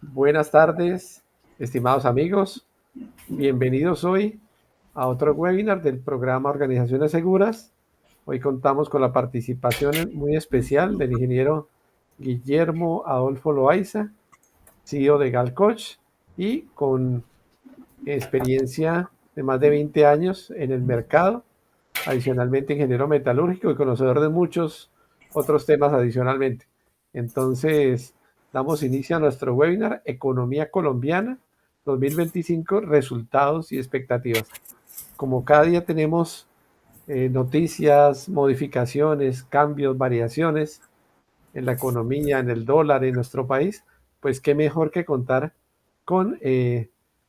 Buenas tardes, estimados amigos. Bienvenidos hoy a otro webinar del programa Organizaciones Seguras. Hoy contamos con la participación muy especial del ingeniero Guillermo Adolfo Loaiza, CEO de Galcoch, y con experiencia de más de 20 años en el mercado, adicionalmente ingeniero metalúrgico y conocedor de muchos otros temas adicionalmente. Entonces, damos inicio a nuestro webinar Economía Colombiana 2025, resultados y expectativas. Como cada día tenemos noticias, modificaciones, cambios, variaciones en la economía, en el dólar, en nuestro país, pues qué mejor que contar con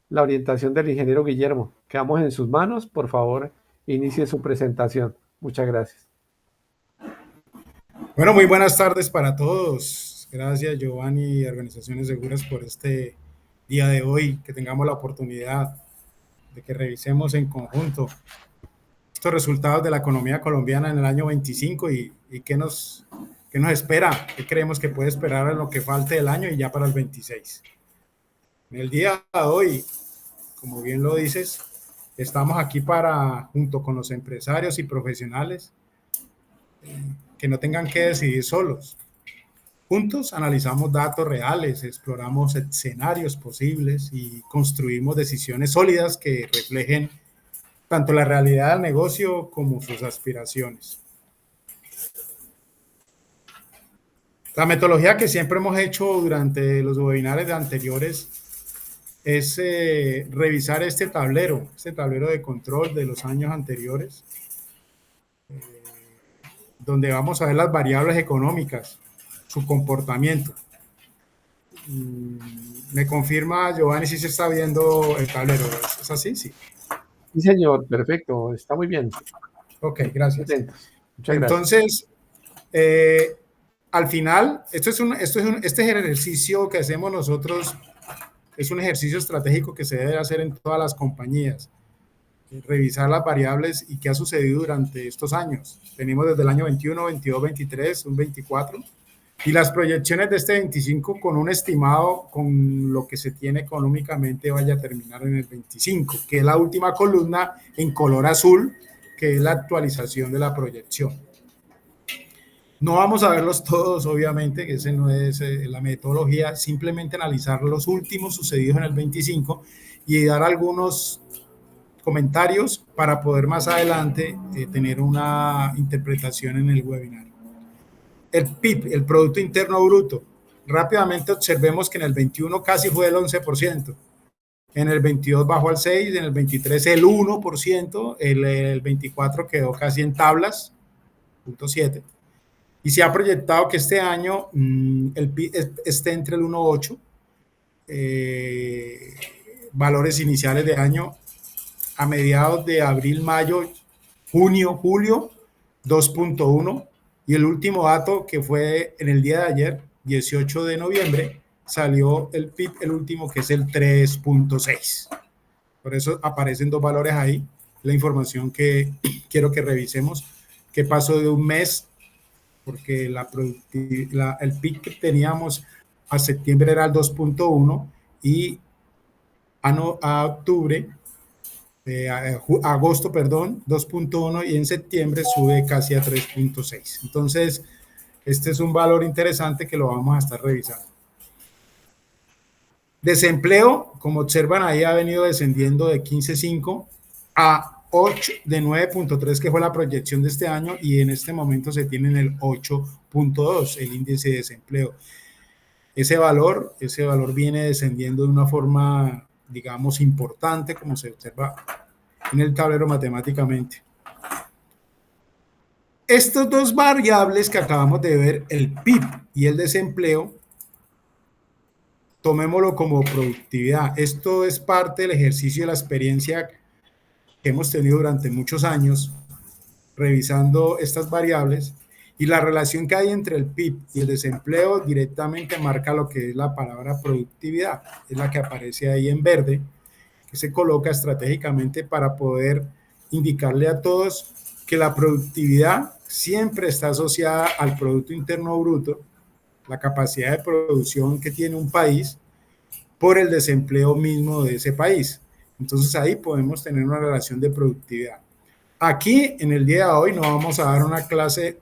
la orientación del ingeniero Guillermo. Quedamos en sus manos. Por favor, inicie su presentación. Muchas gracias. Bueno, muy buenas tardes para todos. Gracias, Giovanni y Organizaciones Seguras por este día de hoy, que tengamos la oportunidad de que revisemos en conjunto estos resultados de la economía colombiana en el año 25 y qué nos espera, qué creemos que puede esperar en lo que falte del año y ya para el 26. En el día de hoy, como bien lo dices, estamos aquí para, junto con los empresarios y profesionales, que no tengan que decidir solos. Juntos analizamos datos reales, exploramos escenarios posibles y construimos decisiones sólidas que reflejen tanto la realidad del negocio como sus aspiraciones. La metodología que siempre hemos hecho durante los webinars anteriores es revisar este tablero de control de los años anteriores, donde vamos a ver las variables económicas, su comportamiento. Me confirma, Giovanni, si se está viendo el tablero. ¿Es así? Sí. Sí, señor, perfecto, está muy bien. Ok, gracias. Atentos. Muchas gracias. Entonces, al final, este ejercicio que hacemos nosotros es un ejercicio estratégico que se debe hacer en todas las compañías. Revisar las variables y qué ha sucedido durante estos años. Venimos desde el año 21, 22, 23, un 24, y las proyecciones de este 25 con un estimado con lo que se tiene económicamente vaya a terminar en el 25, que es la última columna en color azul, que es la actualización de la proyección. No vamos a verlos todos, obviamente, que ese no es la metodología, simplemente analizar los últimos sucedidos en el 25 y dar algunos comentarios para poder más adelante tener una interpretación en el webinar. El PIB, el Producto Interno Bruto. Rápidamente observemos que en el 21 casi fue el 11%, en el 22 bajó al 6%, en el 23 el 1%, el 24 quedó casi en tablas, 0.7%, y se ha proyectado que este año el PIB esté entre el 1.8%, valores iniciales de año a mediados de abril, mayo, junio, julio, 2.1, y el último dato que fue en el día de ayer, 18 de noviembre, salió el PIB, el último, que es el 3.6. Por eso aparecen dos valores ahí, la información que quiero que revisemos, qué pasó de un mes, porque el PIB que teníamos a septiembre era el 2.1 y a octubre agosto, perdón, 2.1, y en septiembre sube casi a 3.6. Entonces, este es un valor interesante que lo vamos a estar revisando. Desempleo, como observan ahí, ha venido descendiendo de 15.5 a 8, de 9.3, que fue la proyección de este año, y en este momento se tiene en el 8.2, el índice de desempleo. Ese valor viene descendiendo de una forma, digamos, importante, como se observa en el tablero matemáticamente. Estas dos variables que acabamos de ver, el PIB y el desempleo, tomémoslo como productividad. Esto es parte del ejercicio de la experiencia que hemos tenido durante muchos años revisando estas variables, y la relación que hay entre el PIB y el desempleo directamente marca lo que es la palabra productividad. Es la que aparece ahí en verde, que se coloca estratégicamente para poder indicarle a todos que la productividad siempre está asociada al Producto Interno Bruto, la capacidad de producción que tiene un país, por el desempleo mismo de ese país. Entonces ahí podemos tener una relación de productividad. Aquí, en el día de hoy, no vamos a dar una clase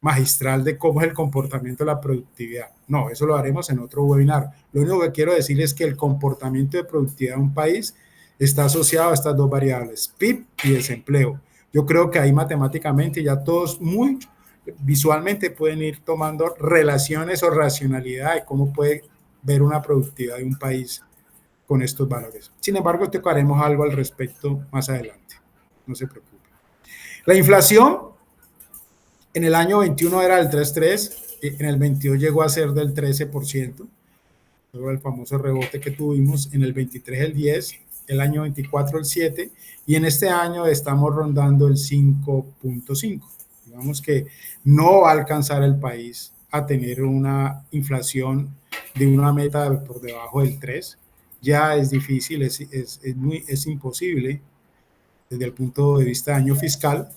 magistral de cómo es el comportamiento de la productividad. No, eso lo haremos en otro webinar. Lo único que quiero decir es que el comportamiento de productividad de un país está asociado a estas dos variables, PIB y desempleo. Yo creo que ahí matemáticamente ya todos muy visualmente pueden ir tomando relaciones o racionalidad de cómo puede ver una productividad de un país con estos valores. Sin embargo, tocaremos algo al respecto más adelante. No se preocupe. La inflación en el año 21 era del 3,3, en el 22 llegó a ser del 13%, luego el famoso rebote que tuvimos, en el 23 el 10, el año 24 el 7, y en este año estamos rondando el 5.5. Digamos que no va a alcanzar el país a tener una inflación de una meta por debajo del 3. Ya es difícil, es imposible desde el punto de vista de año fiscal,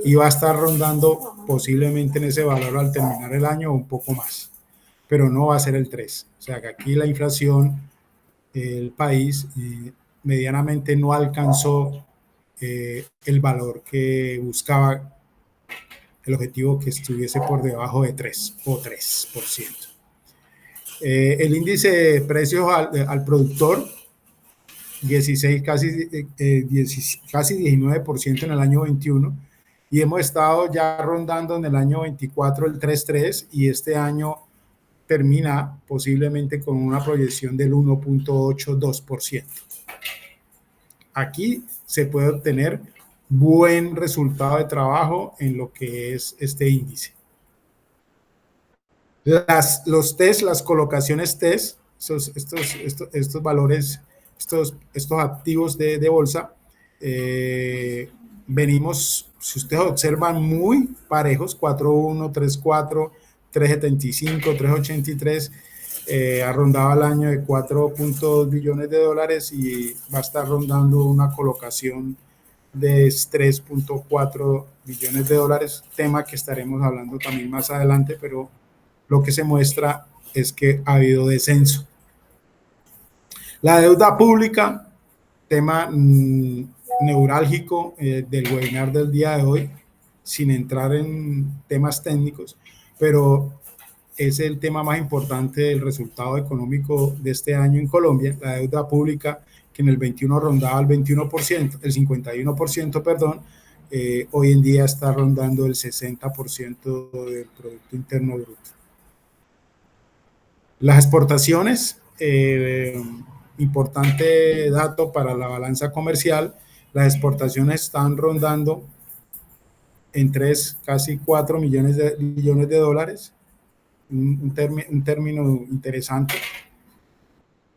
y va a estar rondando posiblemente en ese valor al terminar el año un poco más, pero no va a ser el 3. O sea que aquí la inflación, el país medianamente no alcanzó el valor que buscaba, el objetivo que estuviese por debajo de 3 o 3%. El índice de precios al productor 16, casi 19% en el año 21, y hemos estado ya rondando en el año 24 el 3,3, y este año termina posiblemente con una proyección del 1.82%. Aquí se puede obtener buen resultado de trabajo en lo que es este índice. Los test, las colocaciones test, estos valores, estos activos de bolsa, venimos, si ustedes observan, muy parejos, 4.1, 3.4, 3.75, 3.83, ha rondado al año de 4.2 billones de dólares y va a estar rondando una colocación de 3.4 billones de dólares, tema que estaremos hablando también más adelante, pero lo que se muestra es que ha habido descenso. La deuda pública, tema neurálgico del webinar del día de hoy, sin entrar en temas técnicos, pero es el tema más importante del resultado económico de este año en Colombia. La deuda pública, que en el 21 rondaba el 21%, el 51%, perdón, hoy en día está rondando el 60% del Producto Interno Bruto. Las exportaciones, importante dato para la balanza comercial, las exportaciones están rondando en casi 4 millones de dólares, un término interesante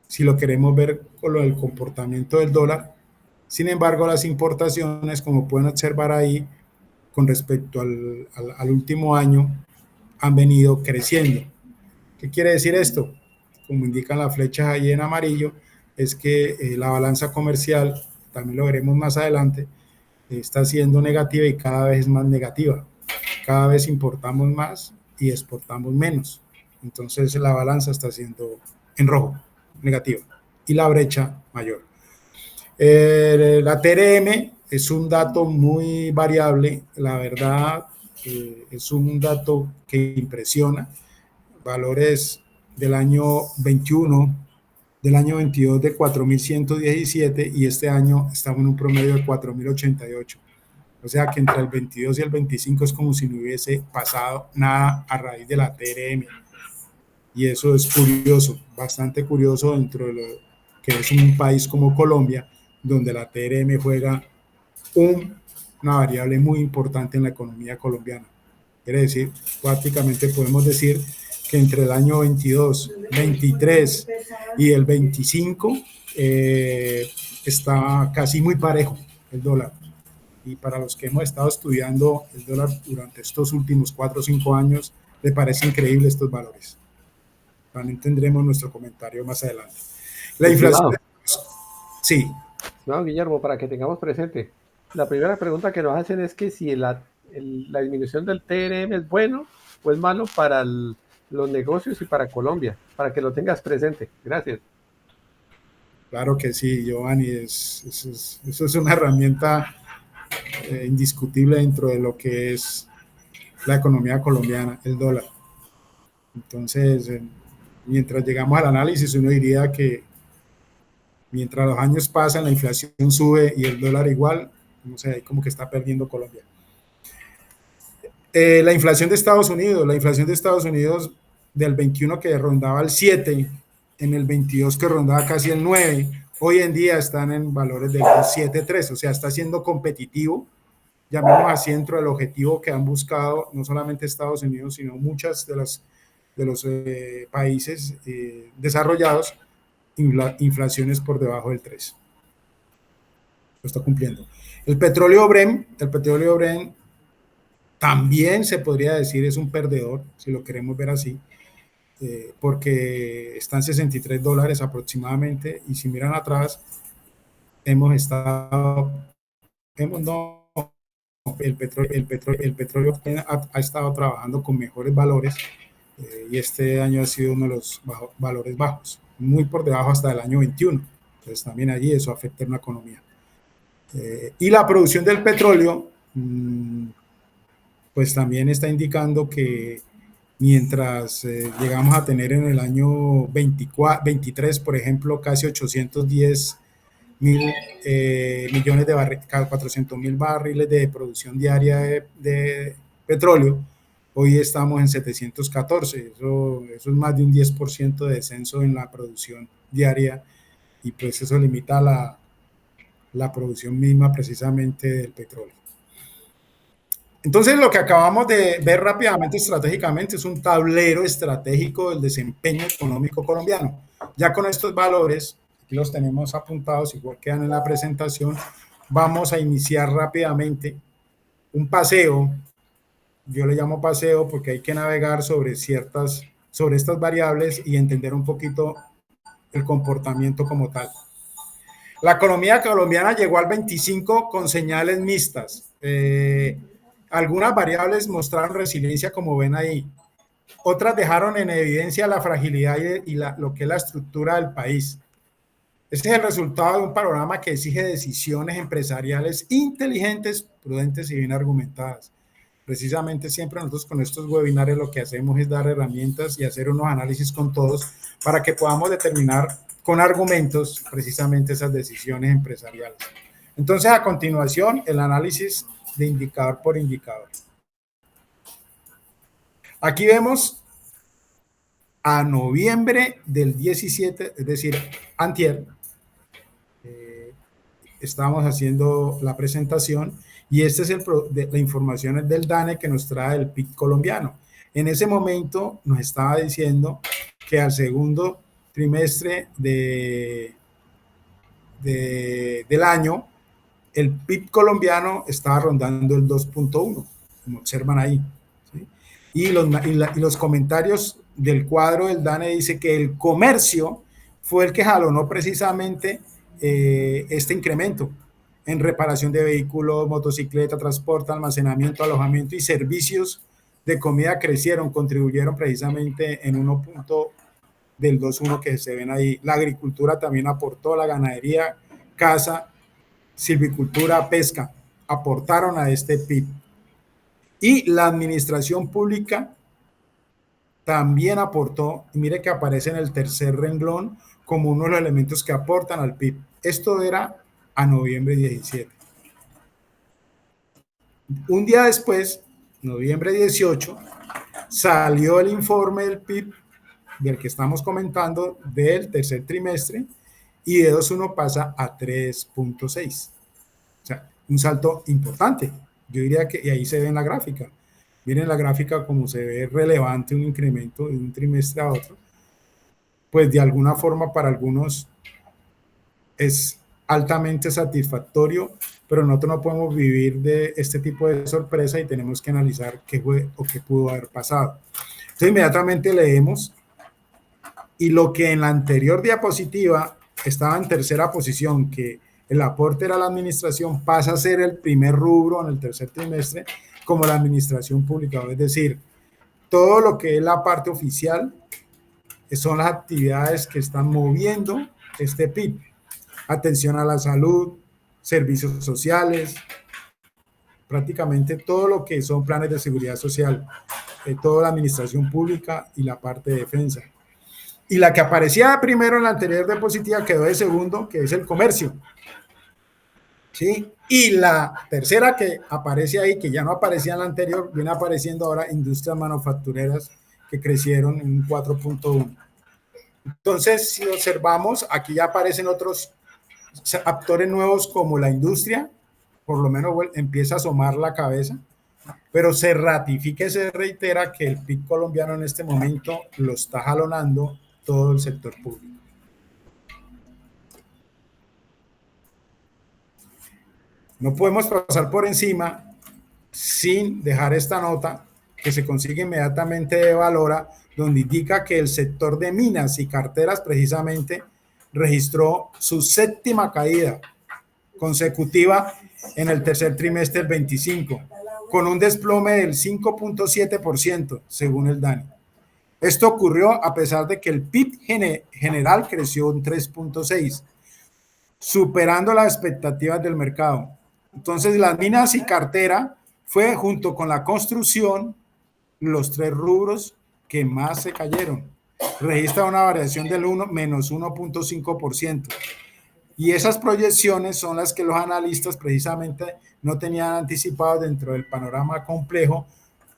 si lo queremos ver con lo del comportamiento del dólar. Sin embargo, las importaciones, como pueden observar ahí, con respecto al último año, han venido creciendo. ¿Qué quiere decir esto? Como indican las flechas ahí en amarillo, es que la balanza comercial, también lo veremos más adelante, está siendo negativa y cada vez es más negativa. Cada vez importamos más y exportamos menos. Entonces la balanza está siendo en rojo, negativa, y la brecha mayor. La TRM es un dato muy variable, la verdad, es un dato que impresiona. Valores del año 21, del año 22 de 4.117, y este año estamos en un promedio de 4.088. O sea que entre el 22 y el 25 es como si no hubiese pasado nada a raíz de la TRM. Y eso es curioso, bastante curioso dentro de lo que es un país como Colombia, donde la TRM juega una variable muy importante en la economía colombiana. Quiere decir, prácticamente podemos decir que entre el año 22, 23 y el 25 está casi muy parejo el dólar. Y para los que hemos estado estudiando el dólar durante estos últimos 4 o 5 años, le parece increíble estos valores. También tendremos nuestro comentario más adelante. La inflación. Sí. No, Guillermo, para que tengamos presente, la primera pregunta que nos hacen es que si la disminución del TRM es bueno o es malo para los negocios y para Colombia, para que lo tengas presente. Gracias. Claro que sí, Giovanni, eso es una herramienta indiscutible dentro de lo que es la economía colombiana, el dólar. Entonces, mientras llegamos al análisis, uno diría que mientras los años pasan, la inflación sube y el dólar igual, no sé, ahí como que está perdiendo Colombia. La inflación de Estados Unidos del 21 que rondaba el 7, en el 22 que rondaba casi el 9, hoy en día están en valores del 7,3, o sea, está siendo competitivo, llamemos así, dentro del objetivo que han buscado no solamente Estados Unidos, sino muchas de los países desarrollados, inflaciones por debajo del 3. Lo está cumpliendo. El petróleo Brent también se podría decir es un perdedor, si lo queremos ver así, porque están $63 aproximadamente, y si miran atrás, no, el petróleo ha estado trabajando con mejores valores, y este año ha sido uno de los valores bajos, muy por debajo hasta el año 21. Entonces también allí eso afecta a una economía. Y la producción del petróleo, pues también está indicando que mientras llegamos a tener en el año 23, por ejemplo, casi 810 mil millones de barriles, 400,000 barriles de producción diaria de petróleo, hoy estamos en 714, eso es más de un 10% de descenso en la producción diaria, y pues eso limita la producción misma precisamente del petróleo. Entonces, lo que acabamos de ver rápidamente estratégicamente es un tablero estratégico del desempeño económico colombiano. Ya con estos valores, aquí los tenemos apuntados, igual quedan en la presentación, vamos a iniciar rápidamente un paseo. Yo le llamo paseo porque hay que navegar sobre estas variables y entender un poquito el comportamiento como tal. La economía colombiana llegó al 25 con señales mixtas. Algunas variables mostraron resiliencia, como ven ahí. Otras dejaron en evidencia la fragilidad y lo que es la estructura del país. Este es el resultado de un panorama que exige decisiones empresariales inteligentes, prudentes y bien argumentadas. Precisamente siempre nosotros con estos webinars lo que hacemos es dar herramientas y hacer unos análisis con todos para que podamos determinar con argumentos precisamente esas decisiones empresariales. Entonces, a continuación, el análisis de indicador por indicador. Aquí vemos a noviembre del 17, es decir, antier, estamos haciendo la presentación, y esta es la información del DANE que nos trae el PIB colombiano. En ese momento nos estaba diciendo que al segundo trimestre del año, el PIB colombiano estaba rondando el 2,1, como observan ahí, ¿sí? Y los comentarios del cuadro del DANE dice que el comercio fue el que jalonó precisamente este incremento en reparación de vehículos, motocicleta, transporte, almacenamiento, alojamiento y servicios de comida crecieron, contribuyeron precisamente en 1 del 2,1 que se ven ahí. La agricultura también aportó, la ganadería, caza, silvicultura, pesca, aportaron a este PIB. Y la administración pública también aportó, y mire que aparece en el tercer renglón como uno de los elementos que aportan al PIB. Esto era a noviembre 17. Un día después, noviembre 18, salió el informe del PIB del que estamos comentando del tercer trimestre, y de 2,1 pasa a 3,6. O sea, un salto importante. Yo diría que, y ahí se ve en la gráfica. Miren la gráfica como se ve relevante un incremento de un trimestre a otro. Pues de alguna forma para algunos es altamente satisfactorio, pero nosotros no podemos vivir de este tipo de sorpresa y tenemos que analizar qué fue o qué pudo haber pasado. Entonces inmediatamente leemos, y lo que en la anterior diapositiva estaba en tercera posición, que el aporte era la administración, pasa a ser el primer rubro en el tercer trimestre como la administración pública. Es decir, todo lo que es la parte oficial son las actividades que están moviendo este PIB. atención a la salud, servicios sociales, prácticamente todo lo que son planes de seguridad social, toda la administración pública y la parte de defensa. Y la que aparecía primero en la anterior diapositiva quedó de segundo, que es el comercio. ¿Sí? Y la tercera que aparece ahí, que ya no aparecía en la anterior, viene apareciendo ahora industrias manufactureras que crecieron en un 4.1. Entonces, si observamos, aquí ya aparecen otros actores nuevos como la industria, por lo menos empieza a asomar la cabeza, pero se ratifica y se reitera que el PIB colombiano en este momento lo está jalonando todo el sector público. No podemos pasar por encima sin dejar esta nota que se consigue inmediatamente de Valora, donde indica que el sector de minas y carteras precisamente registró su séptima caída consecutiva en el tercer trimestre del 25, con un desplome del 5.7% según el DANI. Esto ocurrió a pesar de que el PIB general creció un 3.6%, superando las expectativas del mercado. Entonces, las minas y cartera fue, junto con la construcción, los tres rubros que más se cayeron. Registra una variación del menos 1.5%. Y esas proyecciones son las que los analistas precisamente no tenían anticipado dentro del panorama complejo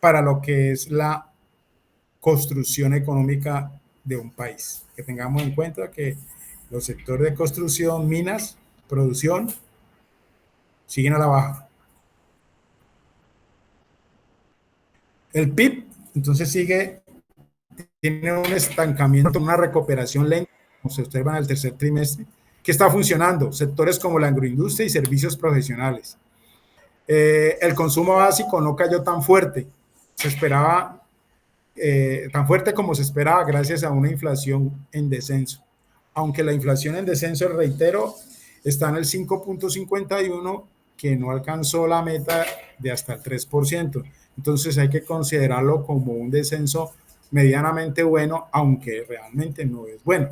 para lo que es la construcción económica de un país. Que tengamos en cuenta que los sectores de construcción, minas, producción, siguen a la baja. El PIB, entonces tiene un estancamiento, una recuperación lenta, como se observa en el tercer trimestre, que está funcionando. Sectores como la agroindustria y servicios profesionales. El consumo básico no cayó tan fuerte, se esperaba, tan fuerte como se esperaba gracias a una inflación en descenso. Aunque la inflación en descenso, reitero, está en el 5.51%, que no alcanzó la meta de hasta el 3%. Entonces hay que considerarlo como un descenso medianamente bueno, aunque realmente no es bueno.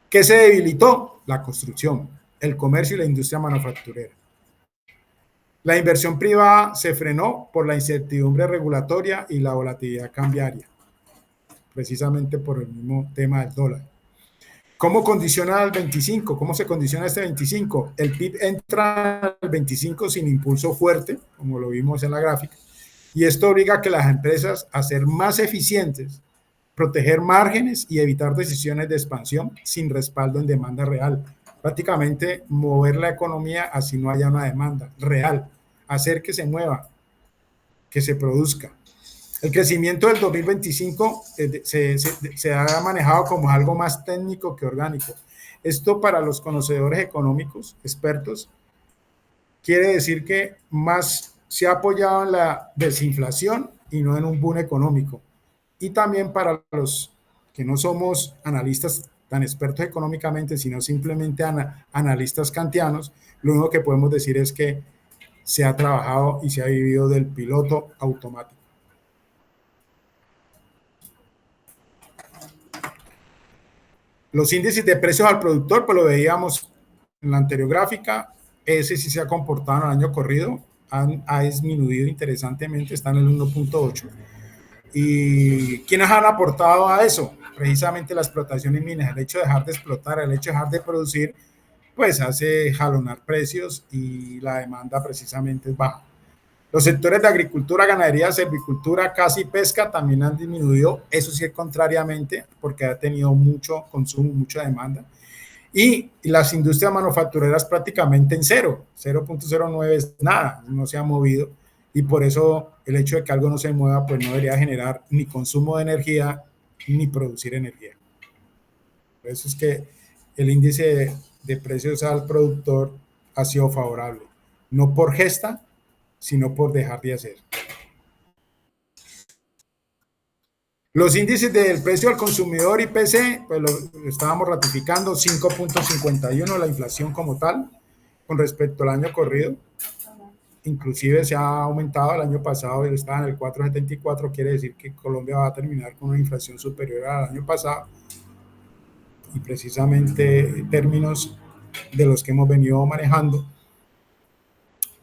¿Qué se debilitó? La construcción, el comercio y la industria manufacturera. La inversión privada se frenó por la incertidumbre regulatoria y la volatilidad cambiaria, precisamente por el mismo tema del dólar. ¿Cómo condiciona el 25? ¿Cómo se condiciona este 25? El PIB entra al 25 sin impulso fuerte, como lo vimos en la gráfica, y esto obliga a que las empresas a ser más eficientes, proteger márgenes y evitar decisiones de expansión sin respaldo en demanda real. Prácticamente mover la economía así no haya una demanda real, hacer que se mueva, que se produzca. El crecimiento del 2025 se ha manejado como algo más técnico que orgánico. Esto para los conocedores económicos, expertos, quiere decir que más se ha apoyado en la desinflación y no en un boom económico. Y también para los que no somos analistas tan expertos económicamente, sino simplemente analistas kantianos, lo único que podemos decir es que se ha trabajado y se ha vivido del piloto automático. Los índices de precios al productor, pues lo veíamos en la anterior gráfica, ese sí se ha comportado en el año corrido, ha disminuido interesantemente, está en el 1.8. ¿Y quiénes han aportado a eso? Precisamente la explotación en minas. El hecho de dejar de explotar, el hecho de dejar de producir, pues hace jalonar precios y la demanda precisamente es baja. Los sectores de agricultura, ganadería, silvicultura, caza y pesca también han disminuido, eso sí es contrariamente, porque ha tenido mucho consumo, mucha demanda. Y las industrias manufactureras prácticamente en cero, 0.09 es nada, no se ha movido. Y por eso el hecho de que algo no se mueva, pues no debería generar ni consumo de energía, ni producir energía. Por eso es que el índice de precios al productor ha sido favorable, no por gesta, sino por dejar de hacer. Los índices del precio al consumidor IPC, pues lo estábamos ratificando, 5.51 la inflación como tal, con respecto al año corrido. Inclusive se ha aumentado, el año pasado estaba en el 4.74, quiere decir que Colombia va a terminar con una inflación superior al año pasado. y precisamente términos de los que hemos venido manejando.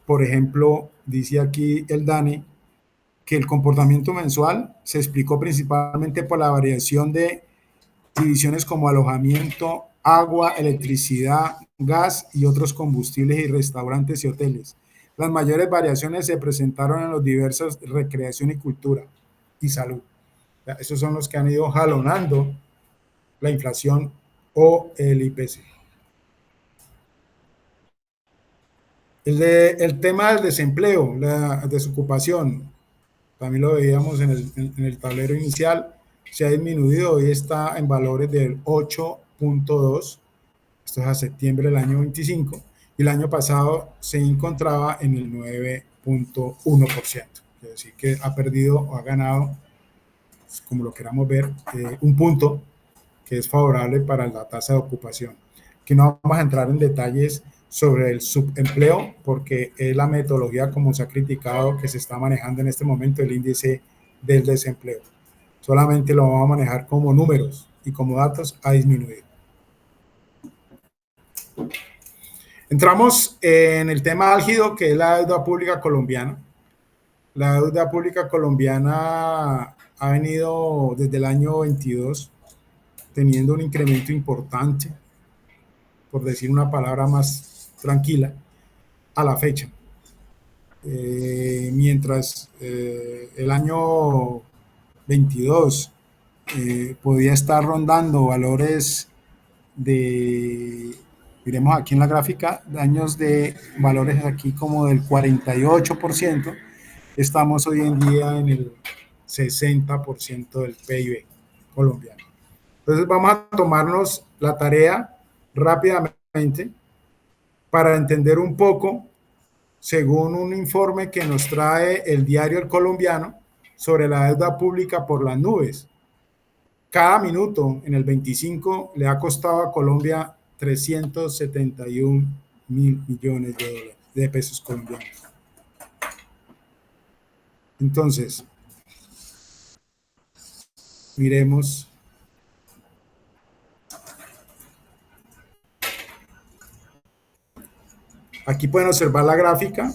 Por ejemplo, dice aquí el Dani que el comportamiento mensual se explicó principalmente por la variación de divisiones como alojamiento, agua, electricidad, gas y otros combustibles y restaurantes y hoteles. Las mayores variaciones se presentaron en los diversos recreación y cultura y salud. Esos son los que han ido jalonando la inflación o el IPC. El tema del desempleo, la desocupación, también lo veíamos en el tablero inicial, se ha disminuido, hoy está en valores del 8.2, esto es a septiembre del año 25, y el año pasado se encontraba en el 9.1%, es decir, que ha perdido o ha ganado, como lo queramos ver, un punto que es favorable para la tasa de ocupación. Que no vamos a entrar en detalles sobre el subempleo, porque es la metodología como se ha criticado que se está manejando en este momento el índice del desempleo. Solamente lo vamos a manejar como números y como datos ha disminuido. Entramos en el tema álgido que es la deuda pública colombiana. La deuda pública colombiana ha venido desde el año 22 teniendo un incremento importante, por decir una palabra más tranquila, a la fecha. Mientras el año 22 podía estar rondando valores de, miremos aquí en la gráfica, años de valores aquí como del 48%, estamos hoy en día en el 60% del PIB colombiano. Entonces vamos a tomarnos la tarea rápidamente para entender un poco, según un informe que nos trae el diario El Colombiano sobre la deuda pública por las nubes. Cada minuto en el 25 le ha costado a Colombia 371 mil millones de dólares, de pesos colombianos. Entonces, miremos. Aquí pueden observar la gráfica.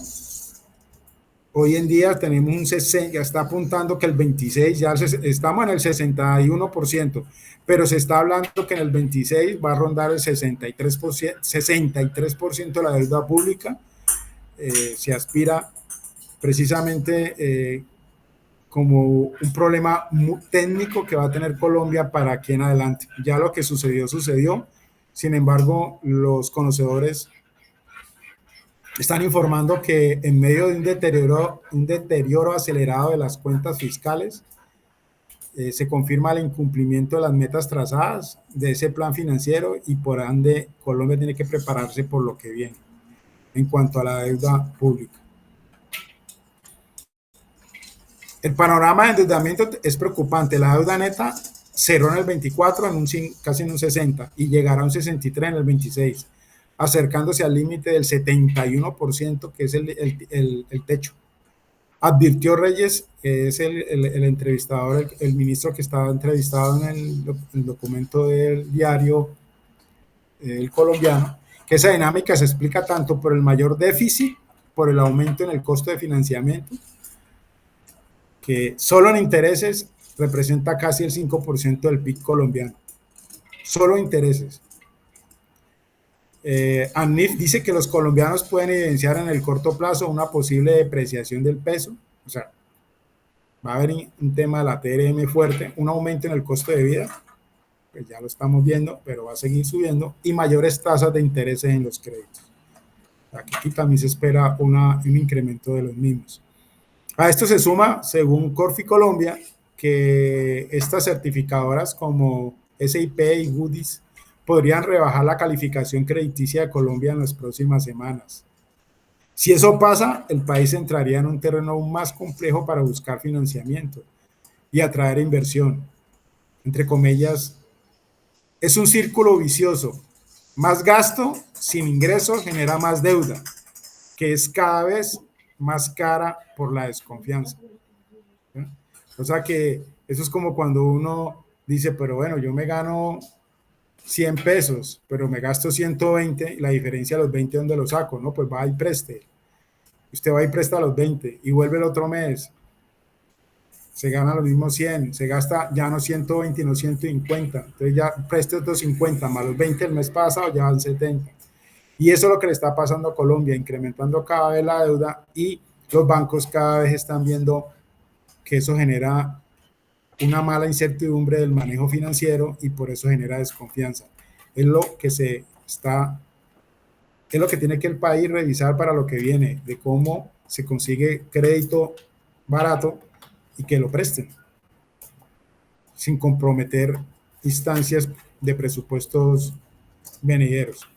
Hoy en día tenemos un 60, ya está apuntando que el 26, ya estamos en el 61%, pero se está hablando que en el 26 va a rondar el 63% de la deuda pública. Se aspira precisamente como un problema muy técnico que va a tener Colombia para aquí en adelante. Ya lo que sucedió, sucedió. Sin embargo, los conocedores están informando que en medio de un deterioro acelerado de las cuentas fiscales, se confirma el incumplimiento de las metas trazadas de ese plan financiero y por ende Colombia tiene que prepararse por lo que viene en cuanto a la deuda pública. El panorama de endeudamiento es preocupante. La deuda neta cerró en el 24 casi en un 60 y llegará a un 63 en el 26. Acercándose al límite del 71%, que es el techo. Advirtió Reyes, que es el entrevistador, el ministro que estaba entrevistado en el documento del diario El Colombiano, que esa dinámica se explica tanto por el mayor déficit, por el aumento en el costo de financiamiento, que solo en intereses representa casi el 5% del PIB colombiano. Solo intereses. ANIF dice que los colombianos pueden evidenciar en el corto plazo una posible depreciación del peso, o sea, va a haber un tema de la TRM fuerte, un aumento en el costo de vida, pues ya lo estamos viendo, pero va a seguir subiendo, y mayores tasas de intereses en los créditos. Aquí también se espera un incremento de los mismos. A esto se suma, según Corfi Colombia, que estas certificadoras como SIP y Moody's podrían rebajar la calificación crediticia de Colombia en las próximas semanas. Si eso pasa, el país entraría en un terreno aún más complejo para buscar financiamiento y atraer inversión. Entre comillas, es un círculo vicioso. Más gasto sin ingresos genera más deuda, que es cada vez más cara por la desconfianza. O sea que eso es como cuando uno dice, pero bueno, yo me gano 100 pesos, pero me gasto 120, y la diferencia de los 20, ¿dónde lo saco? No, pues va y preste. Usted va y presta los 20 y vuelve el otro mes. Se gana los mismos 100, se gasta ya no 120, no 150. Entonces ya preste otros 50 más los 20 el mes pasado, ya van 70. Y eso es lo que le está pasando a Colombia, incrementando cada vez la deuda, y los bancos cada vez están viendo que eso genera una mala incertidumbre del manejo financiero y por eso genera desconfianza. Es lo que es lo que tiene que el país revisar para lo que viene, de cómo se consigue crédito barato y que lo presten, sin comprometer instancias de presupuestos venideros.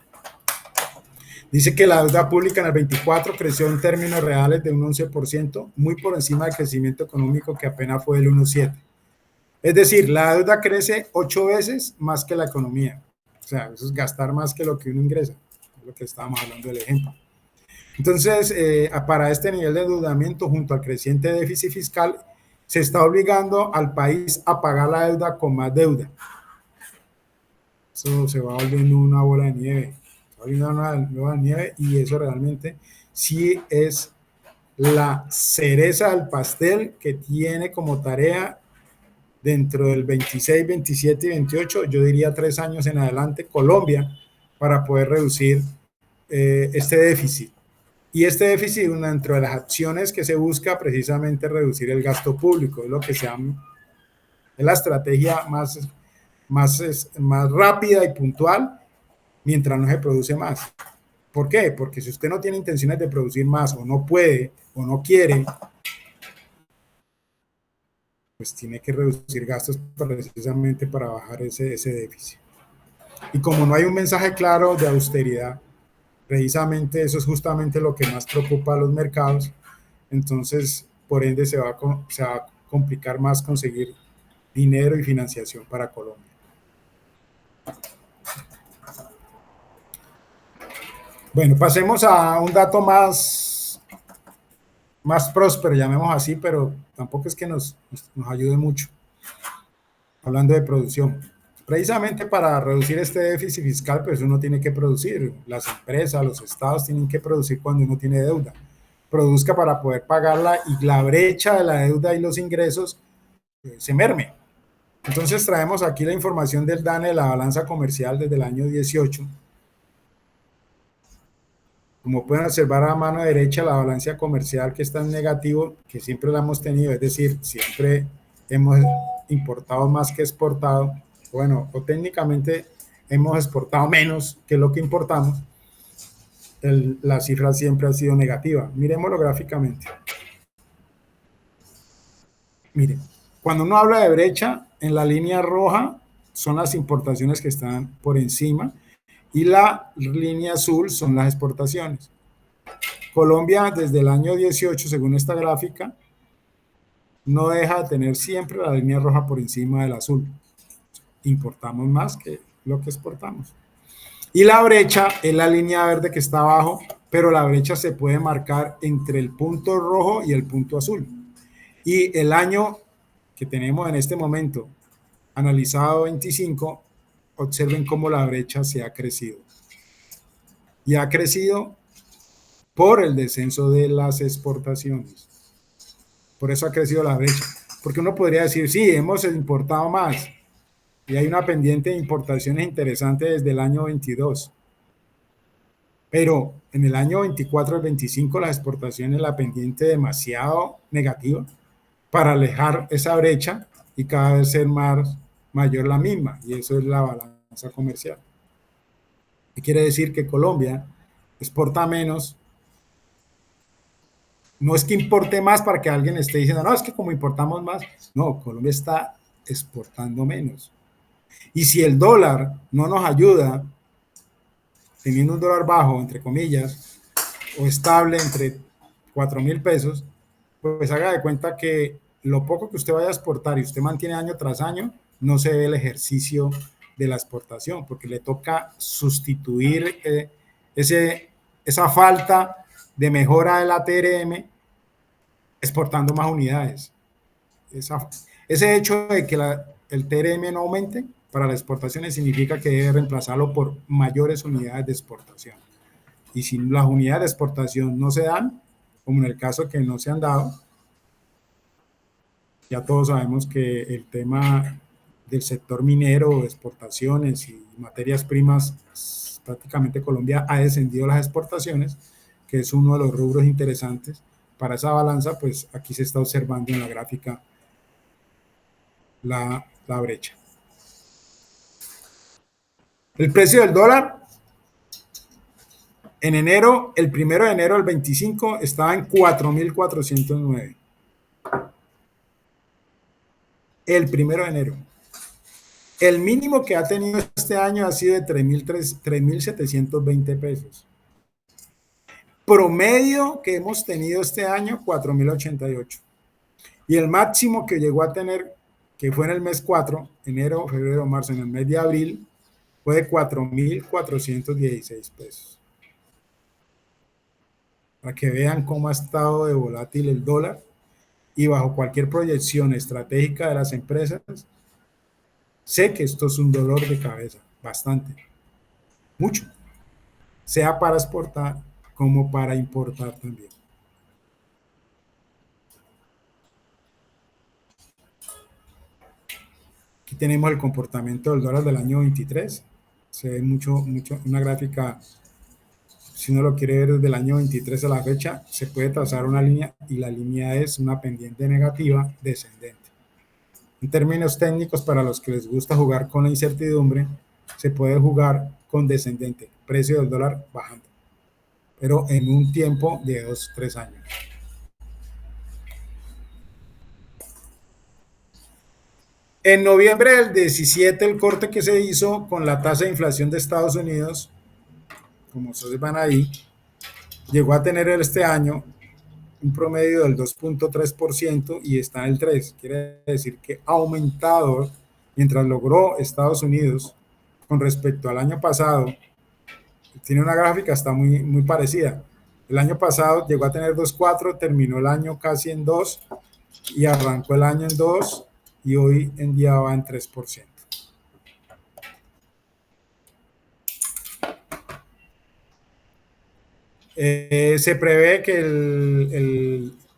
Dice que la deuda pública en el 24 creció en términos reales de un 11%, muy por encima del crecimiento económico que apenas fue del 1,7%. Es decir, la deuda crece 8 veces más que la economía. O sea, eso es gastar más que lo que uno ingresa, es lo que estábamos hablando del ejemplo. Entonces, para este nivel de endeudamiento, junto al creciente déficit fiscal, se está obligando al país a pagar la deuda con más deuda. Eso se va volviendo una bola de nieve. Se va volviendo una bola de nieve, y eso realmente sí es la cereza del pastel que tiene como tarea dentro del 26, 27 y 28, yo diría 3 años en adelante, Colombia, para poder reducir este déficit. Y este déficit, dentro de las acciones que se busca, precisamente reducir el gasto público, es lo que es la estrategia más rápida y puntual, mientras no se produce más. ¿Por qué? Porque si usted no tiene intenciones de producir más, o no puede, o no quiere, pues tiene que reducir gastos precisamente para bajar ese déficit. Y como no hay un mensaje claro de austeridad, precisamente eso es justamente lo que más preocupa a los mercados, entonces por ende se va a complicar más conseguir dinero y financiación para Colombia. Bueno, pasemos a un dato más próspero, llamemos así, pero tampoco es que nos ayude mucho. Hablando de producción, precisamente para reducir este déficit fiscal, pues uno tiene que producir. Las empresas, los estados tienen que producir cuando uno tiene deuda. Produzca para poder pagarla y la brecha de la deuda y los ingresos se merme. Entonces traemos aquí la información del DANE de la balanza comercial desde el año 18. Como pueden observar a mano derecha, la balanza comercial que está en negativo, que siempre la hemos tenido, es decir, siempre hemos importado más que exportado, bueno, o técnicamente hemos exportado menos que lo que importamos, la cifra siempre ha sido negativa. Miremoslo gráficamente. Miren, cuando uno habla de brecha, en la línea roja son las importaciones que están por encima, y la línea azul son las exportaciones. Colombia desde el año 18, según esta gráfica, no deja de tener siempre la línea roja por encima del azul. Importamos más que lo que exportamos. Y la brecha es la línea verde que está abajo, pero la brecha se puede marcar entre el punto rojo y el punto azul. Y el año que tenemos en este momento, analizado 25, observen cómo la brecha se ha crecido. Y ha crecido por el descenso de las exportaciones. Por eso ha crecido la brecha. Porque uno podría decir, sí, hemos importado más. Y hay una pendiente de importaciones interesante desde el año 22. Pero en el año 24 al 25 las exportaciones, la pendiente demasiado negativa para alejar esa brecha y cada vez ser mayor la misma. Y eso es la balanza comercial. ¿Qué quiere decir? Que Colombia exporta menos. No es que importe más para que alguien esté diciendo, no, es que como importamos más. No, Colombia está exportando menos. Y si el dólar no nos ayuda, teniendo un dólar bajo, entre comillas, o estable entre 4,000 pesos, pues haga de cuenta que lo poco que usted vaya a exportar y usted mantiene año tras año, no se ve el ejercicio de la exportación, porque le toca sustituir esa falta de mejora de la TRM exportando más unidades. Ese hecho de que el TRM no aumente para las exportaciones significa que debe reemplazarlo por mayores unidades de exportación. Y si las unidades de exportación no se dan, como en el caso que no se han dado, ya todos sabemos que el tema del sector minero, exportaciones y materias primas, prácticamente Colombia ha descendido las exportaciones, que es uno de los rubros interesantes para esa balanza. Pues aquí se está observando en la gráfica la brecha. El precio del dólar en enero, el 1 de enero del 25, estaba en 4.409. El 1 de enero. El mínimo que ha tenido este año ha sido de 3.720 pesos. Promedio que hemos tenido este año, 4.088. Y el máximo que llegó a tener, que fue en el mes 4, enero, febrero, marzo, en el mes de abril, fue de 4.416 pesos. Para que vean cómo ha estado de volátil el dólar, y bajo cualquier proyección estratégica de las empresas, sé que esto es un dolor de cabeza, bastante, mucho, sea para exportar como para importar también. Aquí tenemos el comportamiento del dólar del año 23. Se ve mucho, una gráfica, si uno lo quiere ver desde el año 23 a la fecha, se puede trazar una línea y la línea es una pendiente negativa descendente. En términos técnicos, para los que les gusta jugar con la incertidumbre, se puede jugar con descendente, precio del dólar bajando, pero en un tiempo de 2-3 años. En noviembre del 17, el corte que se hizo con la tasa de inflación de Estados Unidos, como ustedes van ahí, llegó a tener este año un promedio del 2.3% y está en el 3%. Quiere decir que ha aumentado mientras logró Estados Unidos con respecto al año pasado. Tiene una gráfica, está muy parecida. El año pasado llegó a tener 2.4, terminó el año casi en 2 y arrancó el año en 2 y hoy en día va en 3%. Se prevé que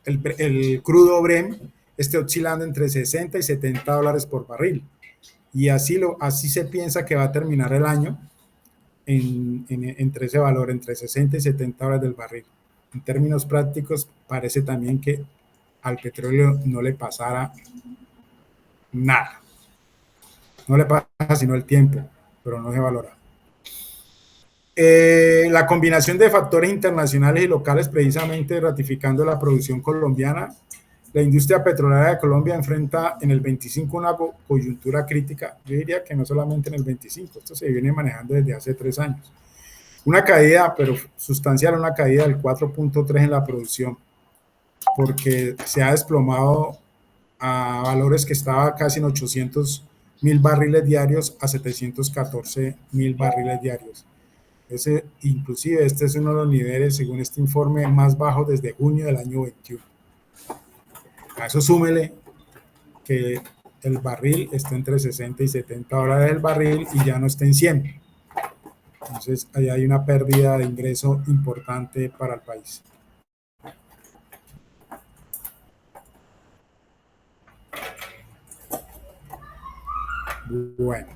el crudo Brent esté oscilando entre 60 y 70 dólares por barril. Y así se piensa que va a terminar el año entre ese valor, entre 60 y 70 dólares del barril. En términos prácticos, parece también que al petróleo no le pasara nada. No le pasa sino el tiempo, pero no se valora. La combinación de factores internacionales y locales, precisamente ratificando la producción colombiana, la industria petrolera de Colombia enfrenta en el 25 una coyuntura crítica. Yo diría que no solamente en el 25, esto se viene manejando desde hace 3 años. Una caída, pero sustancial, una caída del 4.3 en la producción, porque se ha desplomado a valores que estaba casi en 800.000 barriles diarios a 714.000 barriles diarios. Inclusive este es uno de los niveles, según este informe, más bajos desde junio del año 21. A eso súmele que el barril está entre 60 y 70 dólares el barril y ya no está en 100. Entonces, ahí hay una pérdida de ingreso importante para el país. Bueno.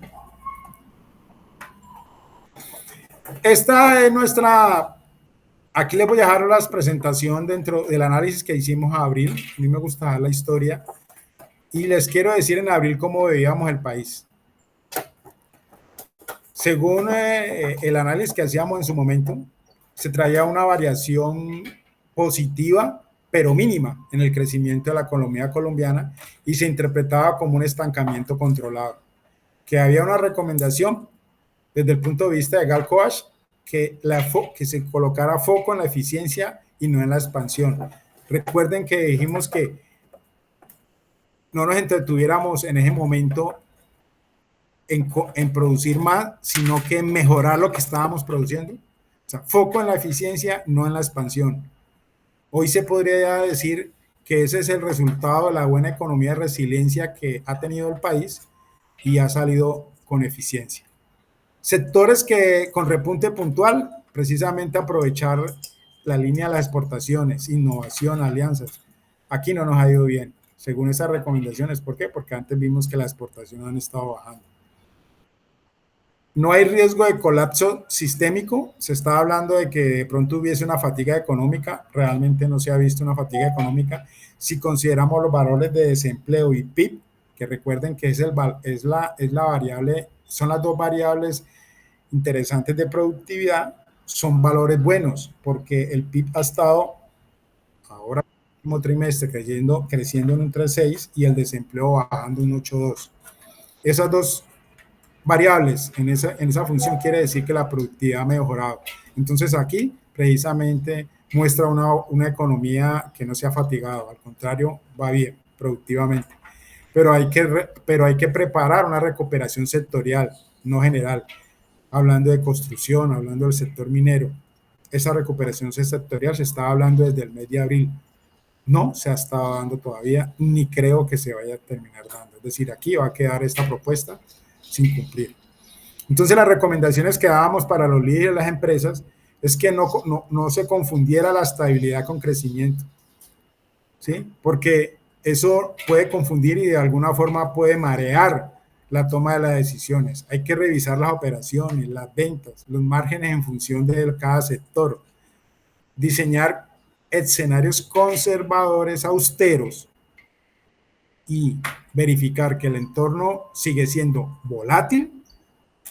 Esta es nuestra... Aquí les voy a dejar la presentación dentro del análisis que hicimos a abril. A mí me gusta dar la historia. Y les quiero decir en abril cómo veíamos el país. Según el análisis que hacíamos en su momento, se traía una variación positiva, pero mínima, en el crecimiento de la economía colombiana y se interpretaba como un estancamiento controlado. Que había una recomendación desde el punto de vista de Gal Coach que se colocara foco en la eficiencia y no en la expansión. Recuerden que dijimos que no nos entretuviéramos en ese momento en producir más, sino que en mejorar lo que estábamos produciendo. O sea, foco en la eficiencia, no en la expansión. Hoy se podría decir que ese es el resultado de la buena economía de resiliencia que ha tenido el país y ha salido con eficiencia. Sectores que con repunte puntual, precisamente aprovechar la línea de las exportaciones, innovación, alianzas. Aquí no nos ha ido bien, según esas recomendaciones. ¿Por qué? Porque antes vimos que las exportaciones han estado bajando. No hay riesgo de colapso sistémico. Se está hablando de que de pronto hubiese una fatiga económica. Realmente no se ha visto una fatiga económica. Si consideramos los valores de desempleo y PIB, que recuerden que es la variable, son las dos variables interesantes de productividad, son valores buenos, porque el PIB ha estado ahora en el último trimestre creciendo en un 3,6 y el desempleo bajando un 8,2. Esas dos variables en esa función quiere decir que la productividad ha mejorado. Entonces aquí precisamente muestra una economía que no se ha fatigado, al contrario, va bien productivamente. Pero hay que preparar una recuperación sectorial, no general. Hablando de construcción, hablando del sector minero, esa recuperación sectorial se está hablando desde el mes de abril. No se ha estado dando todavía, ni creo que se vaya a terminar dando. Es decir, aquí va a quedar esta propuesta sin cumplir. Entonces, las recomendaciones que dábamos para los líderes de las empresas es que no se confundiera la estabilidad con crecimiento, ¿sí? Porque eso puede confundir y de alguna forma puede marear la toma de las decisiones. Hay que revisar las operaciones, las ventas, los márgenes en función de cada sector. Diseñar escenarios conservadores, austeros, y verificar que el entorno sigue siendo volátil,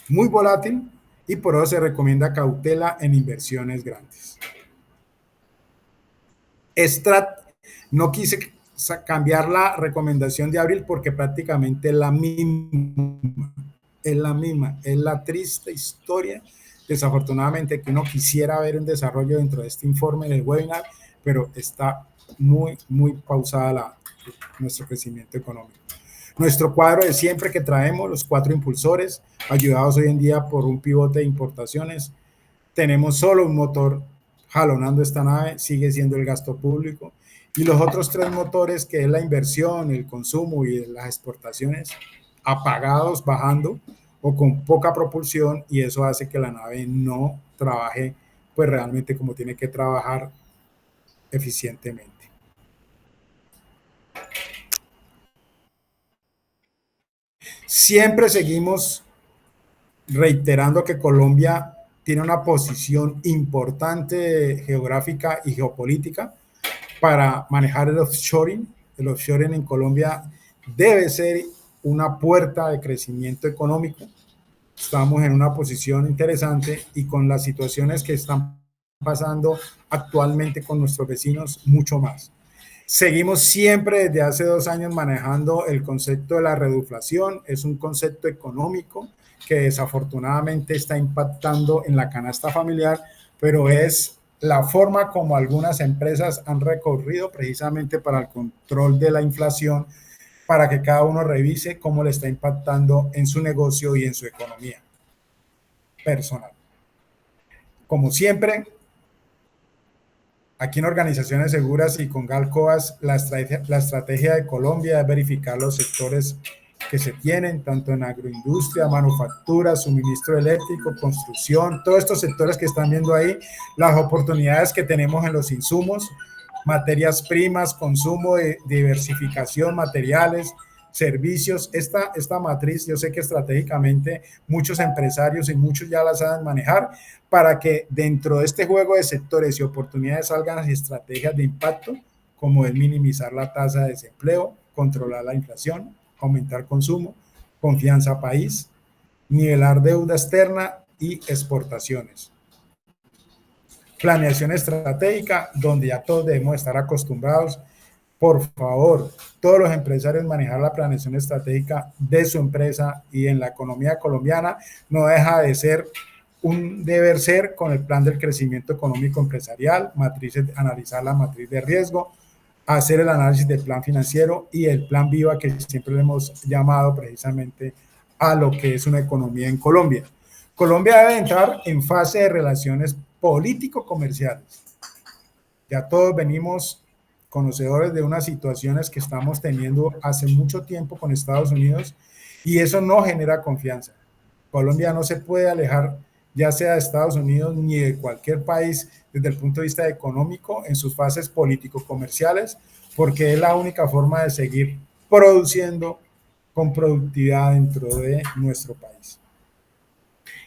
muy volátil, y por eso se recomienda cautela en inversiones grandes. No quise cambiar la recomendación de abril porque prácticamente es la misma, es la triste historia, desafortunadamente, que uno quisiera ver un desarrollo dentro de este informe del webinar, pero está muy pausada nuestro crecimiento económico. Nuestro cuadro de siempre que traemos, los 4 impulsores, ayudados hoy en día por un pivote de importaciones. Tenemos solo un motor jalonando esta nave, sigue siendo el gasto público, y los otros 3 motores, que es la inversión, el consumo y las exportaciones, apagados, bajando o con poca propulsión, y eso hace que la nave no trabaje pues realmente como tiene que trabajar eficientemente. Siempre seguimos reiterando que Colombia tiene una posición importante geográfica y geopolítica para manejar el offshoring. El offshoring en Colombia debe ser una puerta de crecimiento económico. Estamos en una posición interesante y con las situaciones que están pasando actualmente con nuestros vecinos, mucho más. Seguimos siempre desde hace 2 años manejando el concepto de la reduflación. Es un concepto económico que desafortunadamente está impactando en la canasta familiar, pero es la forma como algunas empresas han recorrido precisamente para el control de la inflación, para que cada uno revise cómo le está impactando en su negocio y en su economía personal. Como siempre, aquí en Organizaciones Seguras y con Galcoas, la estrategia de Colombia es verificar los sectores que se tienen, tanto en agroindustria, manufactura, suministro eléctrico, construcción, todos estos sectores que están viendo ahí, las oportunidades que tenemos en los insumos, materias primas, consumo, diversificación, materiales, servicios. Esta matriz, yo sé que estratégicamente muchos empresarios y muchos ya la saben manejar, para que dentro de este juego de sectores y oportunidades salgan las estrategias de impacto, como es minimizar la tasa de desempleo, controlar la inflación, aumentar consumo, confianza país, nivelar deuda externa y exportaciones. Planeación estratégica, donde ya todos debemos estar acostumbrados. Por favor, todos los empresarios manejar la planeación estratégica de su empresa, y en la economía colombiana no deja de ser un deber ser con el plan del crecimiento económico empresarial, analizar la matriz de riesgo, hacer el análisis del plan financiero y el plan VIVA, que siempre le hemos llamado precisamente a lo que es una economía en Colombia. Colombia debe entrar en fase de relaciones político-comerciales. Ya todos venimos conocedores de unas situaciones que estamos teniendo hace mucho tiempo con Estados Unidos, y eso no genera confianza. Colombia no se puede alejar ya sea de Estados Unidos ni de cualquier país desde el punto de vista económico en sus fases político-comerciales, porque es la única forma de seguir produciendo con productividad dentro de nuestro país.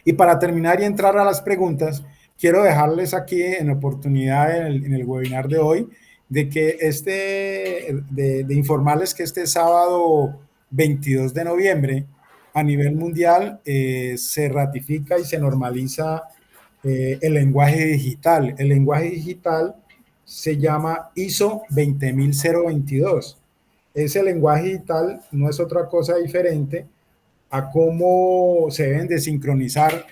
Y para terminar y entrar a las preguntas, quiero dejarles aquí en oportunidad en el webinar de hoy de que de informarles que este sábado 22 de noviembre a nivel mundial se ratifica y se normaliza el lenguaje digital. El lenguaje digital se llama ISO 20022. Ese lenguaje digital no es otra cosa diferente a cómo se deben de sincronizar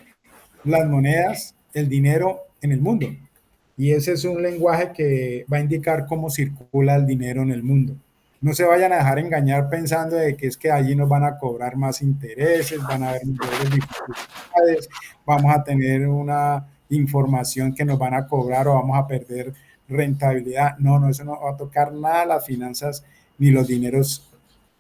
las monedas, el dinero en el mundo. Y ese es un lenguaje que va a indicar cómo circula el dinero en el mundo. No se vayan a dejar engañar pensando de que es que allí nos van a cobrar más intereses, van a haber mayores dificultades, vamos a tener una información que nos van a cobrar o vamos a perder rentabilidad. No, no, eso no va a tocar nada las finanzas ni los dineros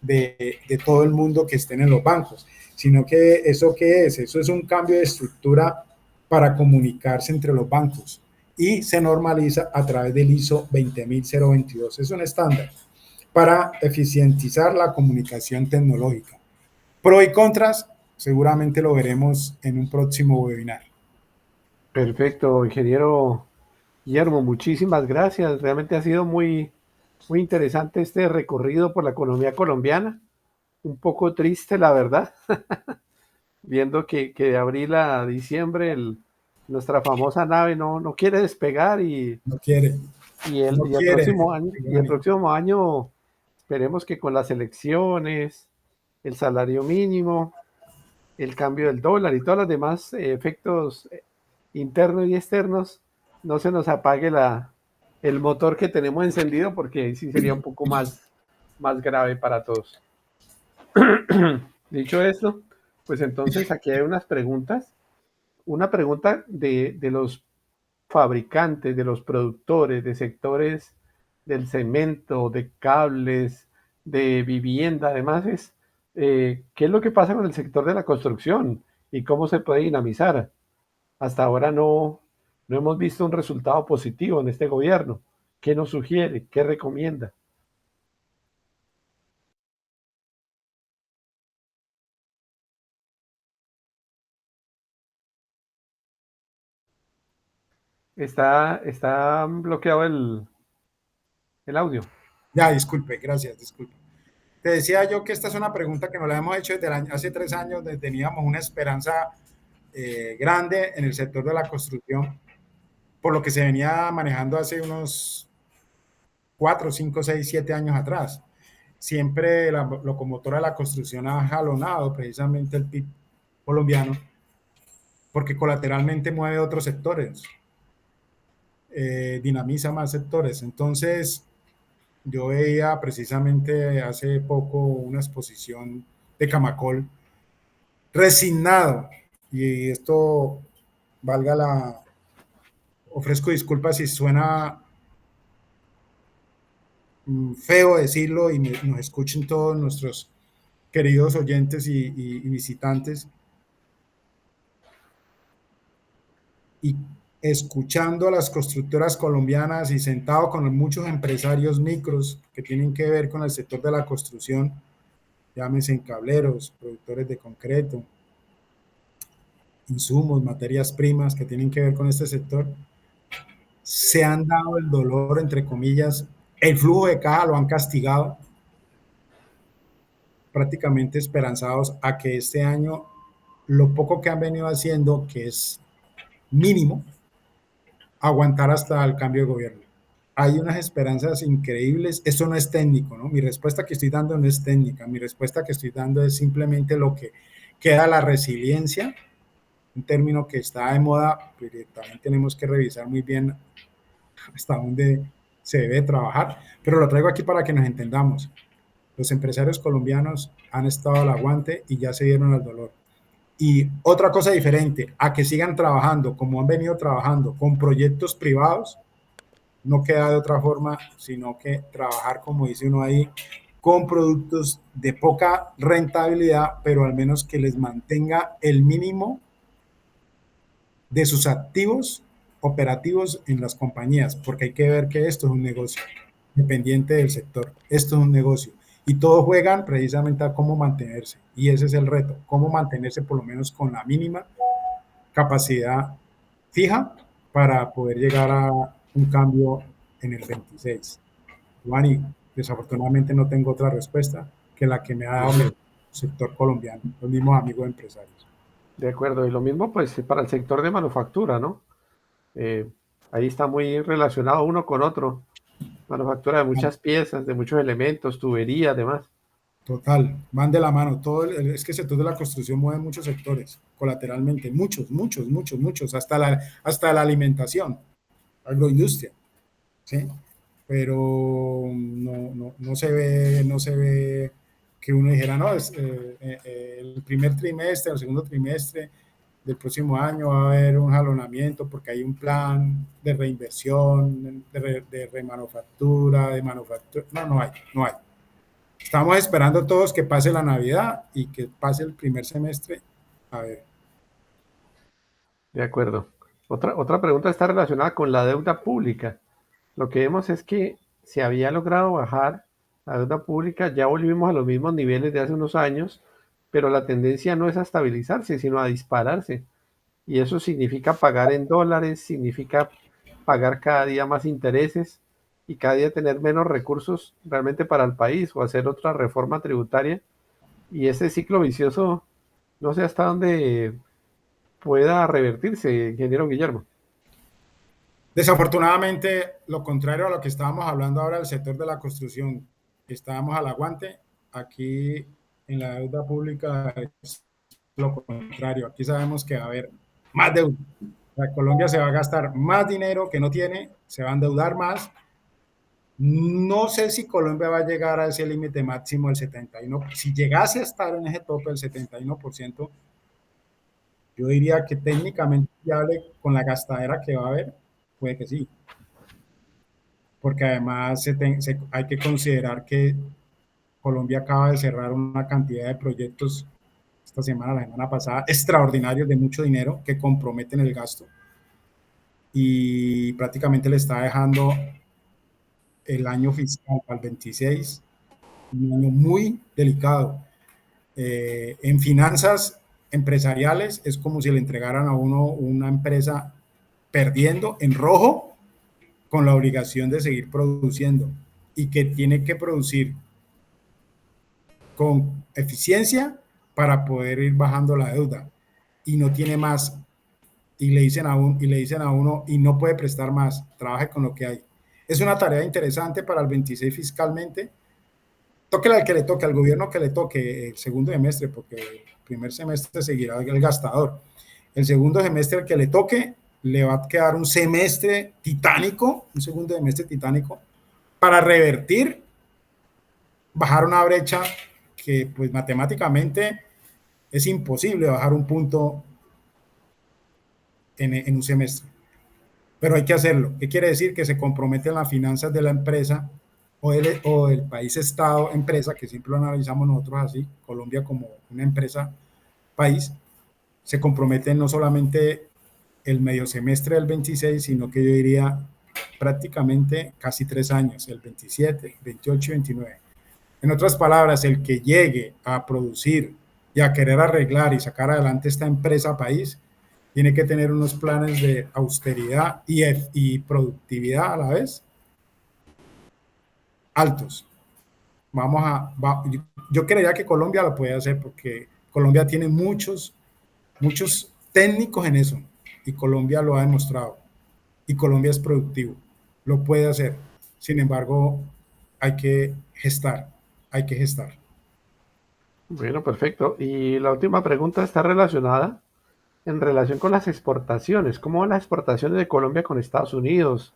de todo el mundo que estén en los bancos, sino que eso qué es, eso es un cambio de estructura para comunicarse entre los bancos y se normaliza a través del ISO 20022. Es un estándar para eficientizar la comunicación tecnológica. Pro y contras, seguramente lo veremos en un próximo webinar. Perfecto, ingeniero Guillermo, muchísimas gracias. Realmente ha sido muy interesante este recorrido por la economía colombiana. Un poco triste, la verdad, viendo que de abril a diciembre nuestra famosa nave no quiere despegar no quiere. Y el próximo año esperemos que con las elecciones, el salario mínimo, el cambio del dólar y todos los demás efectos internos y externos, no se nos apague el motor que tenemos encendido, porque sí sería un poco más grave para todos. Dicho esto, pues entonces aquí hay unas preguntas. Una pregunta de los fabricantes, de los productores, de sectores del cemento, de cables, de vivienda, además es, ¿qué es lo que pasa con el sector de la construcción y cómo se puede dinamizar? Hasta ahora no hemos visto un resultado positivo en este gobierno. ¿Qué nos sugiere? ¿Qué recomienda? Está bloqueado el audio. Ya, disculpe, gracias, disculpe. Te decía yo que esta es una pregunta que nos la hemos hecho desde hace 3 años, donde teníamos una esperanza grande en el sector de la construcción, por lo que se venía manejando hace unos 4, 5, 6, 7 años atrás. Siempre la locomotora de la construcción ha jalonado precisamente el PIB colombiano, porque colateralmente mueve otros sectores, dinamiza más sectores. Entonces, yo veía precisamente hace poco una exposición de Camacol resignado, y esto, ofrezco disculpas si suena feo decirlo y nos escuchen todos nuestros queridos oyentes y visitantes, y escuchando a las constructoras colombianas y sentado con muchos empresarios micros que tienen que ver con el sector de la construcción, llámese encableros, productores de concreto, insumos, materias primas que tienen que ver con este sector, se han dado el dolor, entre comillas, el flujo de caja lo han castigado, prácticamente esperanzados a que este año lo poco que han venido haciendo, que es mínimo, aguantar hasta el cambio de gobierno. Hay unas esperanzas increíbles. Esto no es técnico, ¿no? Mi respuesta que estoy dando no es técnica. Mi respuesta que estoy dando es simplemente lo que queda la resiliencia, un término que está de moda, pero también tenemos que revisar muy bien hasta dónde se debe trabajar. Pero lo traigo aquí para que nos entendamos. Los empresarios colombianos han estado al aguante y ya se dieron al dolor. Y otra cosa diferente, a que sigan trabajando como han venido trabajando con proyectos privados, no queda de otra forma, sino que trabajar, como dice uno ahí, con productos de poca rentabilidad, pero al menos que les mantenga el mínimo de sus activos operativos en las compañías, porque hay que ver que esto es un negocio, dependiente del sector, esto es un negocio. Y todos juegan precisamente a cómo mantenerse, y ese es el reto, cómo mantenerse por lo menos con la mínima capacidad fija para poder llegar a un cambio en el 26. Giovanni, desafortunadamente no tengo otra respuesta que la que me ha dado el sector colombiano, los mismos amigos empresarios. De acuerdo, y lo mismo pues para el sector de manufactura, ¿no? Ahí está muy relacionado uno con otro. Manufactura de muchas piezas, de muchos elementos, tubería, además. Total, van de la mano. Es que el sector de la construcción mueve muchos sectores, colateralmente, muchos, hasta la alimentación, agroindustria, ¿sí? Pero no se ve que uno dijera, no, el primer trimestre, el segundo trimestre del próximo año va a haber un jalonamiento porque hay un plan de reinversión, de remanufactura, de manufactura. No hay. Estamos esperando todos que pase la Navidad y que pase el primer semestre. A ver. De acuerdo. Otra pregunta está relacionada con la deuda pública. Lo que vemos es que se había logrado bajar la deuda pública, ya volvimos a los mismos niveles de hace unos años, pero la tendencia no es a estabilizarse, sino a dispararse. Y eso significa pagar en dólares, significa pagar cada día más intereses y cada día tener menos recursos realmente para el país o hacer otra reforma tributaria. Y ese ciclo vicioso, no sé hasta dónde pueda revertirse, ingeniero Guillermo. Desafortunadamente, lo contrario a lo que estábamos hablando ahora del sector de la construcción, estábamos al aguante. Aquí en la deuda pública es lo contrario. Aquí sabemos que va a haber más deuda. Colombia se va a gastar más dinero que no tiene, se va a endeudar más. No sé si Colombia va a llegar a ese límite máximo del 71%. Si llegase a estar en ese tope del 71%, yo diría que técnicamente viable con la gastadera que va a haber, puede que sí. Porque además hay que considerar que Colombia acaba de cerrar una cantidad de proyectos esta semana, la semana pasada, extraordinarios de mucho dinero que comprometen el gasto y prácticamente le está dejando el año fiscal al 26 un año muy delicado. En finanzas empresariales es como si le entregaran a uno una empresa perdiendo en rojo con la obligación de seguir produciendo y que tiene que producir con eficiencia para poder ir bajando la deuda y no tiene más y le dicen a uno y no puede prestar más, trabaje con lo que hay. Es una tarea interesante para el 26 fiscalmente. Toque al que le toque, al gobierno que le toque el segundo semestre, porque el primer semestre seguirá el gastador. El segundo semestre, el que le toque, le va a quedar un semestre titánico, un segundo semestre titánico, para revertir, bajar una brecha que pues matemáticamente es imposible bajar un punto en un semestre. Pero hay que hacerlo. ¿Qué quiere decir? Que se comprometen las finanzas de la empresa o del país Estado, empresa, que siempre lo analizamos nosotros así, Colombia como una empresa, país, se comprometen no solamente el medio semestre del 26, sino que yo diría prácticamente casi 3 años, el 27, 28 y 29. En otras palabras, el que llegue a producir y a querer arreglar y sacar adelante esta empresa país, tiene que tener unos planes de austeridad y productividad a la vez altos. Yo creería que Colombia lo puede hacer porque Colombia tiene muchos técnicos en eso y Colombia lo ha demostrado y Colombia es productivo, lo puede hacer. Sin embargo, hay que gestar. Bueno, perfecto. Y la última pregunta está relacionada en relación con las exportaciones. ¿Cómo van las exportaciones de Colombia con Estados Unidos,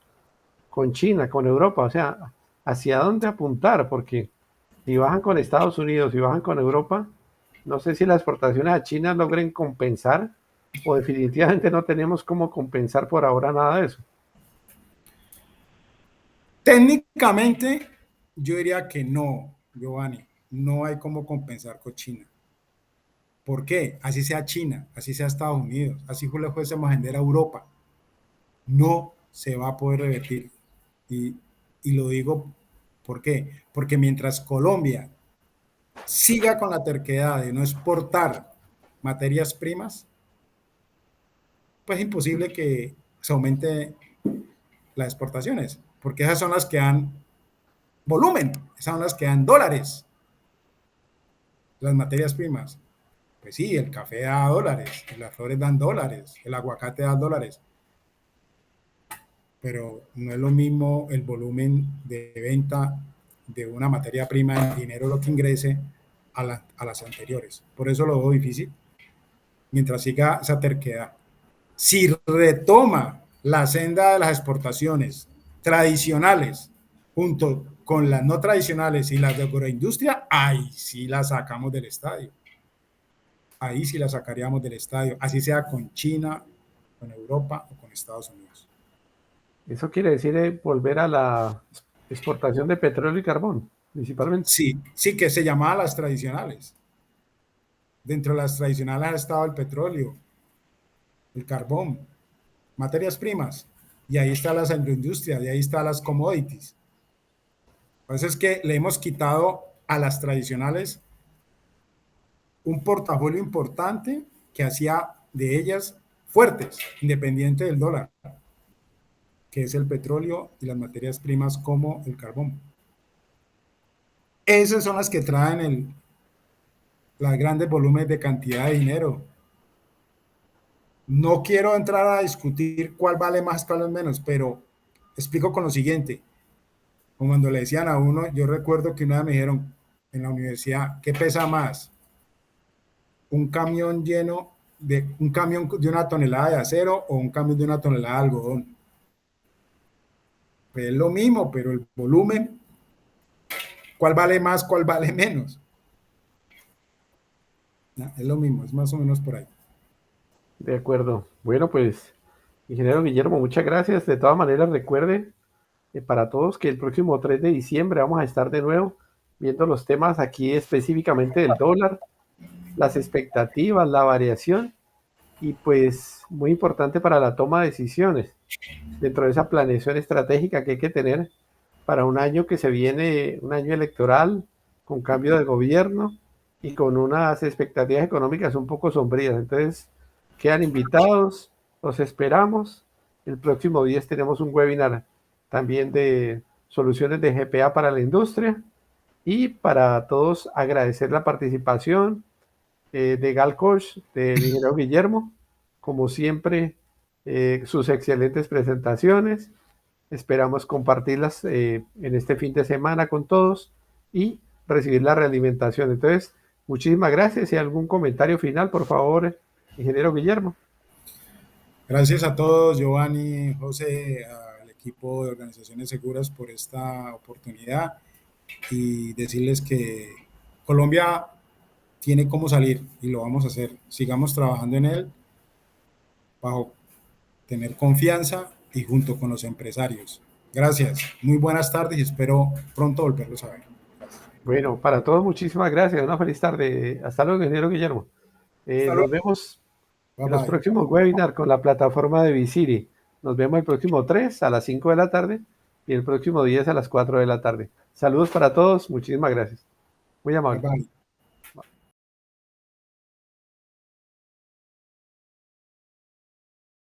con China, con Europa? O sea, ¿hacia dónde apuntar? Porque si bajan con Estados Unidos y bajan con Europa, no sé si las exportaciones a China logren compensar o definitivamente no tenemos cómo compensar por ahora nada de eso. Técnicamente, yo diría que no. Giovanni, no hay cómo compensar con China. ¿Por qué? Así sea China, así sea Estados Unidos, así le fuésemos a vender a Europa, no se va a poder revertir. Y, y lo digo, ¿por qué? Porque mientras Colombia siga con la terquedad de no exportar materias primas, pues es imposible que se aumente las exportaciones, porque esas son las que dan volumen, esas son las que dan dólares, las materias primas. Pues sí, el café da dólares, las flores dan dólares, el aguacate da dólares, pero no es lo mismo el volumen de venta de una materia prima en dinero lo que ingrese a las anteriores. Por eso lo veo difícil, mientras siga esa terquedad. Si retoma la senda de las exportaciones tradicionales junto con las no tradicionales y las de agroindustria, ahí sí la sacamos del estadio. Ahí sí la sacaríamos del estadio, así sea con China, con Europa o con Estados Unidos. Eso quiere decir volver a la exportación de petróleo y carbón, principalmente. Sí, sí que se llamaba las tradicionales. Dentro de las tradicionales ha estado el petróleo, el carbón, materias primas, y ahí está las agroindustrias, y ahí están las commodities. Entonces es que le hemos quitado a las tradicionales un portafolio importante que hacía de ellas fuertes, independiente del dólar, que es el petróleo y las materias primas como el carbón. Esas son las que traen las grandes volúmenes de cantidad de dinero. No quiero entrar a discutir cuál vale más, cuál es menos, pero explico con lo siguiente. Como cuando le decían a uno, yo recuerdo que una vez me dijeron en la universidad, ¿qué pesa más? ¿Un camión lleno de un camión de una tonelada de acero o un camión de una tonelada de algodón? Pues es lo mismo, pero el volumen, ¿cuál vale más, cuál vale menos? ¿No? Es lo mismo, es más o menos por ahí. De acuerdo. Bueno, pues, ingeniero Guillermo, muchas gracias. De todas maneras, recuerde para todos que el próximo 3 de diciembre vamos a estar de nuevo viendo los temas aquí específicamente del dólar, las expectativas, la variación y pues muy importante para la toma de decisiones dentro de esa planeación estratégica que hay que tener para un año que se viene, un año electoral con cambio de gobierno y con unas expectativas económicas un poco sombrías. Entonces, quedan invitados, los esperamos. El próximo 10 tenemos un webinar también de soluciones de GPA para la industria y para todos agradecer la participación de Galcoch, del ingeniero Guillermo, como siempre, sus excelentes presentaciones. Esperamos compartirlas en este fin de semana con todos y recibir la realimentación. Entonces, muchísimas gracias y algún comentario final, por favor, ingeniero Guillermo. Gracias a todos, Giovanni, José, al equipo de organizaciones seguras por esta oportunidad y decirles que Colombia tiene cómo salir y lo vamos a hacer. Sigamos trabajando en él bajo tener confianza y junto con los empresarios. Gracias, muy buenas tardes y espero pronto volverlos a ver. Bueno, para todos muchísimas gracias, una feliz tarde. Hasta luego, ingeniero Guillermo. Hasta Nos luego. vemos Bye en los bye. próximos webinars con la plataforma de Visiri. Nos vemos el próximo 3 a las 5 de la tarde y el próximo 10 a las 4 de la tarde. Saludos para todos, muchísimas gracias. Muy Bye amable. bye.